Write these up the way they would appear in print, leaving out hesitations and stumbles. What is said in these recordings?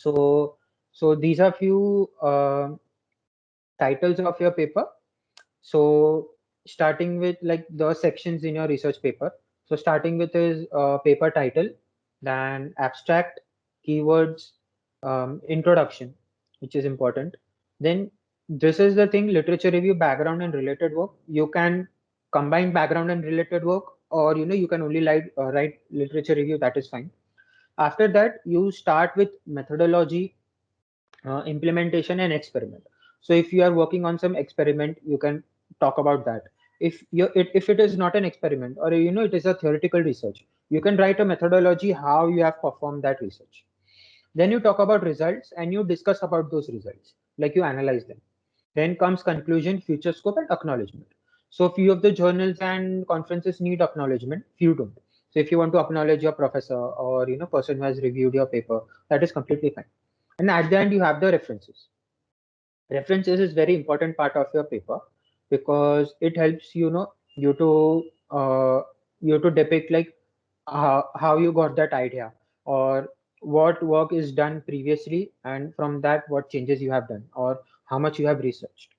So these are few titles of your paper. So starting with like the sections in your research paper. So starting with is paper title, then abstract, keywords, introduction, which is important. Then this is the thing: literature review, background and related work. You can combine background and related work, or you can only write literature review. That is fine. After that, you start with methodology, implementation and experiment. So if you are working on some experiment, you can talk about that. If it is not an experiment, or it is a theoretical research, you can write a methodology how you have performed that research. Then you talk about results and you discuss about those results, like you analyze them. Then comes conclusion, future scope and acknowledgement. So few of the journals and conferences need acknowledgement, few don't. So if you want to acknowledge your professor or person who has reviewed your paper, that is completely fine. And at the end, you have the references. References is very important part of your paper, because it helps you to depict like how you got that idea, or what work is done previously, and from that what changes you have done, or how much you have researched.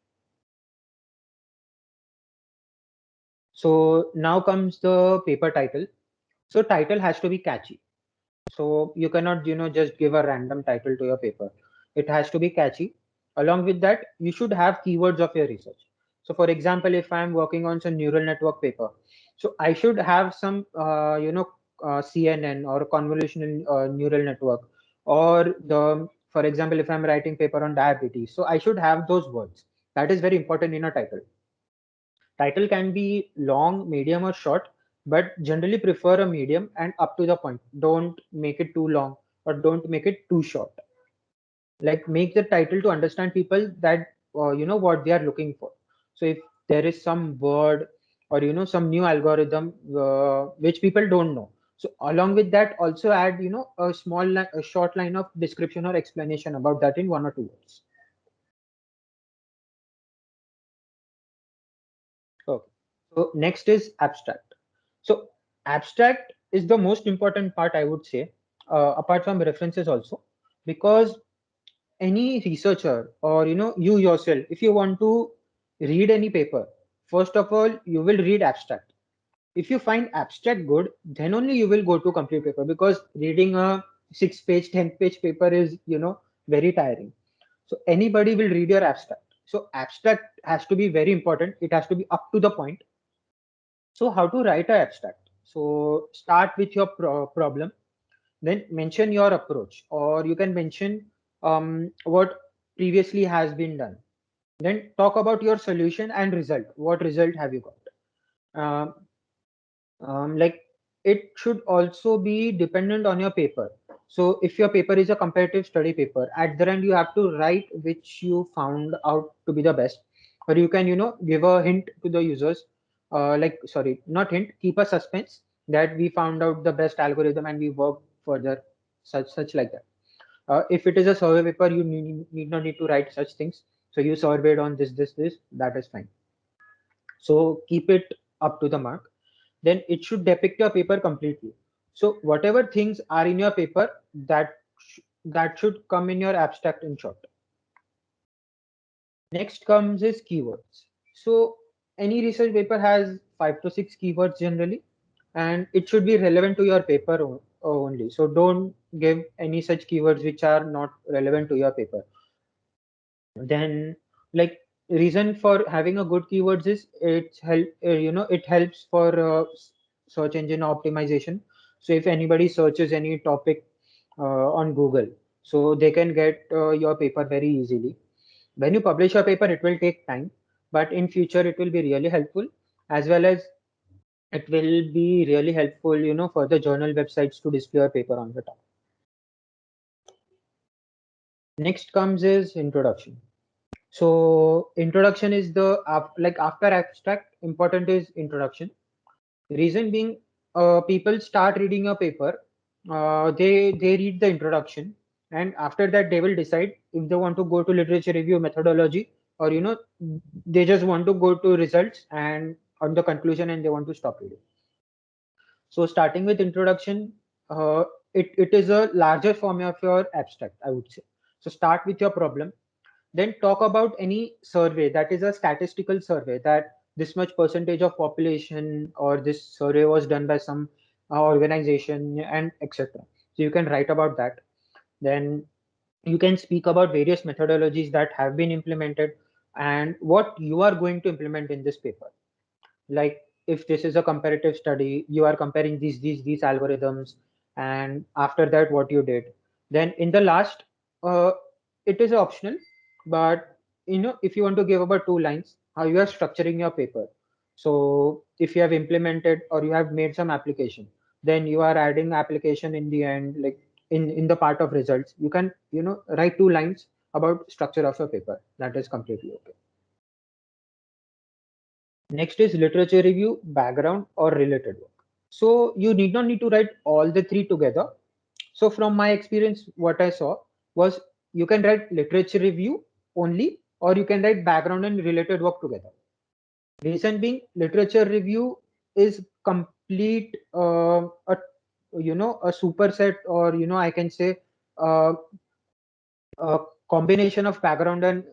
So now comes the paper title. So title has to be catchy. So you cannot, just give a random title to your paper. It has to be catchy. Along with that, you should have keywords of your research. So for example, if I'm working on some neural network paper, so I should have some, CNN or convolutional neural network, or for example, if I'm writing paper on diabetes, so I should have those words. That is very important in a title. Title can be long, medium, or short, but generally prefer a medium and up to the point. Don't make it too long or don't make it too short. Like make the title to understand people that what they are looking for. So if there is some word or some new algorithm which people don't know, so along with that also add a short line of description or explanation about that in 1 or 2 words. Okay. So next is abstract. So abstract is the most important part, I would say, apart from references also, because any researcher or you yourself, if you want to read any paper, first of all you will read abstract. If you find abstract good, then only you will go to complete paper, because reading a 6 page, 10 page paper is very tiring. So anybody will read your abstract. So abstract has to be very important. It has to be up to the point. So how to write an abstract? So start with your problem, then mention your approach, or you can mention what previously has been done. Then talk about your solution and result. What result have you got? Um, like it should also be dependent on your paper. So if your paper is a comparative study paper, at the end you have to write which you found out to be the best, or you can give a hint to the users, like sorry, not hint, keep a suspense that we found out the best algorithm and we work further, such like that. If it is a survey paper, you need not need to write such things. So you surveyed on this, that is fine. So keep it up to the mark. Then it should depict your paper completely. So whatever things are in your paper, that should come in your abstract in short. Next comes is keywords. So any research paper has 5 to 6 keywords generally, and it should be relevant to your paper only. So don't give any such keywords which are not relevant to your paper. Then, like, reason for having a good keywords is it helps for search engine optimization. So if anybody searches any topic on Google, so they can get your paper very easily. When you publish your paper, it will take time, but in future it will be really helpful, as well as it will be really helpful for the journal websites to display your paper on the top. Next comes is introduction. So introduction is like after abstract, important is introduction. Reason being, people start reading a paper, they read the introduction, and after that they will decide if they want to go to literature review methodology, or they just want to go to results and on the conclusion and they want to stop reading. So starting with introduction, it is a larger form of your abstract, I would say. So start with your problem, then talk about any survey that is a statistical survey, that this much percentage of population or this survey was done by some organization and etc. So you can write about that. Then you can speak about various methodologies that have been implemented and what you are going to implement in this paper. Like if this is a comparative study, you are comparing these algorithms, and after that what you did. Then in the last, uh, it is optional, but if you want to give about 2 lines how you are structuring your paper. So if you have implemented or you have made some application, then you are adding application in the end, like in the part of results you can write 2 lines about structure of your paper. That is completely okay. Next is literature review, background, or related work. So you need not to write all the three together. So from my experience, what I saw was you can write literature review only, or you can write background and related work together. Reason being, literature review is complete a superset, or I can say uh, a combination of background and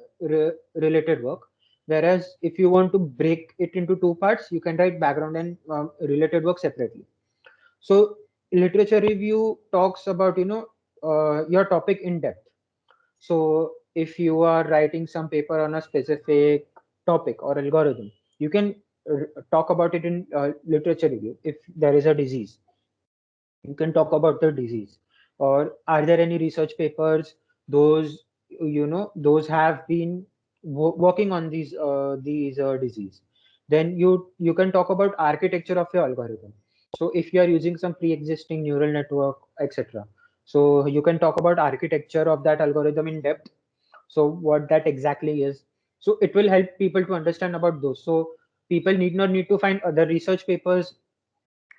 related work. Whereas if you want to break it into two parts, you can write background and related work separately. So literature review talks about your topic in depth. So if you are writing some paper on a specific topic or algorithm, you can talk about it in literature review. If there is a disease, you can talk about the disease, or are there any research papers, those those have been working on these disease. Then you can talk about architecture of your algorithm. So if you are using some pre-existing neural network, etc., so you can talk about architecture of that algorithm in depth. So what that exactly is, so it will help people to understand about those. So people need to find other research papers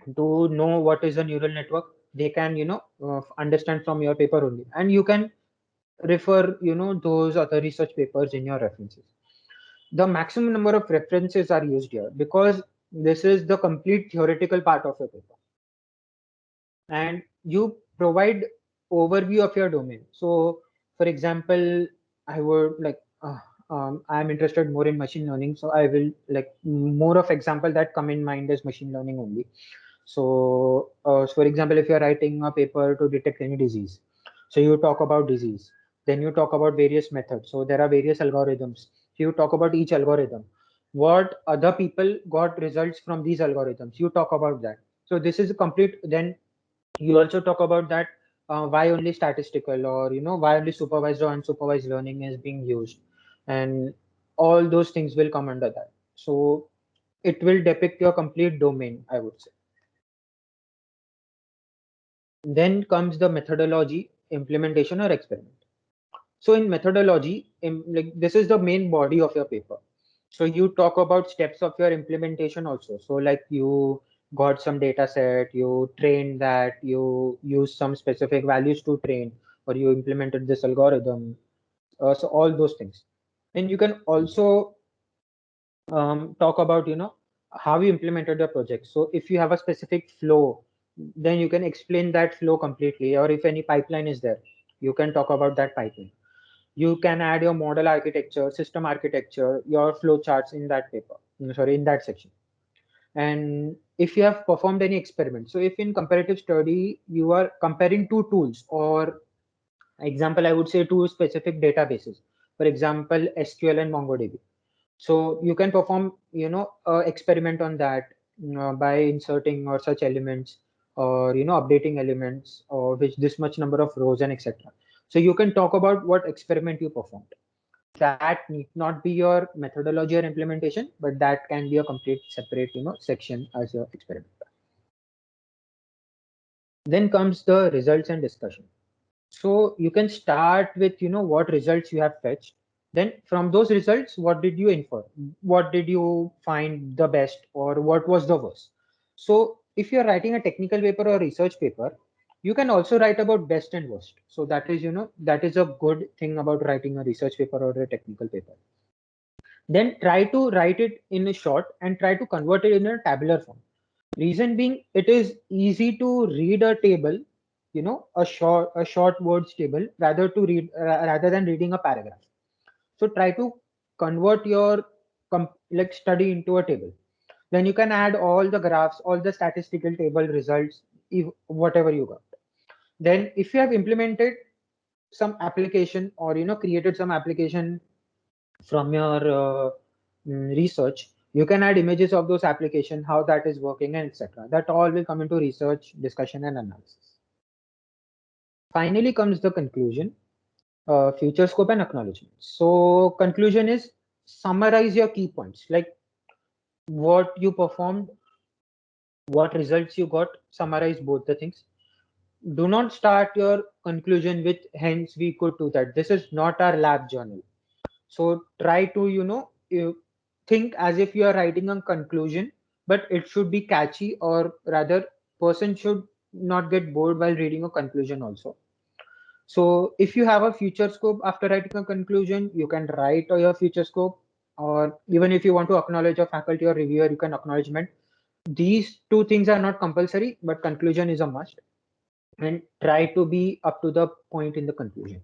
to know what is a neural network. They can understand from your paper only, and you can refer those other research papers in your references. The maximum number of references are used here because this is the complete theoretical part of your paper, and you provide overview of your domain. So for example, I would like I'm interested more in machine learning, so I will like more of example that come in mind is machine learning only. So for example, if you're writing a paper to detect any disease, so you talk about disease, then you talk about various methods. So there are various algorithms. You talk about each algorithm. What other people got results from these algorithms, you talk about that. So this is a complete. Then you also talk about that why only statistical, or why only supervised or unsupervised learning is being used, and all those things will come under that. So it will depict your complete domain, I would say. Then comes the methodology, implementation, or experiment. So in methodology, like this is the main body of your paper. So you talk about steps of your implementation also. So like you got some data set, you trained that, you use some specific values to train, or you implemented this algorithm. So all those things. And you can also talk about how you implemented the project. So if you have a specific flow, then you can explain that flow completely. Or if any pipeline is there, you can talk about that pipeline. You can add your model architecture, system architecture, your flow charts in that paper, sorry, in that section. And if you have performed any experiment, so if in comparative study you are comparing two tools, or example I would say two specific databases, for example SQL and MongoDB. So you can perform experiment on that, by inserting or such elements, or updating elements, or which this much number of rows and etc. So you can talk about what experiment you performed. That need not be your methodology or implementation, but that can be a complete separate section as your experiment. Then comes the results and discussion. So you can start with what results you have fetched. Then from those results, what did you infer? What did you find the best, or what was the worst? So if you're writing a technical paper or research paper, you can also write about best and worst. So that is a good thing about writing a research paper or a technical paper. Then try to write it in a short and try to convert it in a tabular form. Reason being, it is easy to read a table a short words table rather than reading a paragraph. So try to convert your like study into a table. Then you can add all the graphs, all the statistical table results, whatever you got. Then if you have implemented some application, or created some application from your research, you can add images of those application, how that is working, and etc. That all will come into research, discussion, and analysis. Finally comes the conclusion, future scope and acknowledgement. So conclusion is, summarize your key points, like what you performed, what results you got. Summarize both the things. Do not start your conclusion with hence we could do that. This is not our lab journal. So try to you think as if you are writing a conclusion, but it should be catchy, or rather person should not get bored while reading a conclusion also. So if you have a future scope after writing a conclusion, you can write your future scope, or even if you want to acknowledge a faculty or reviewer, you can acknowledgement. These two things are not compulsory, but conclusion is a must. And try to be up to the point in the conclusion.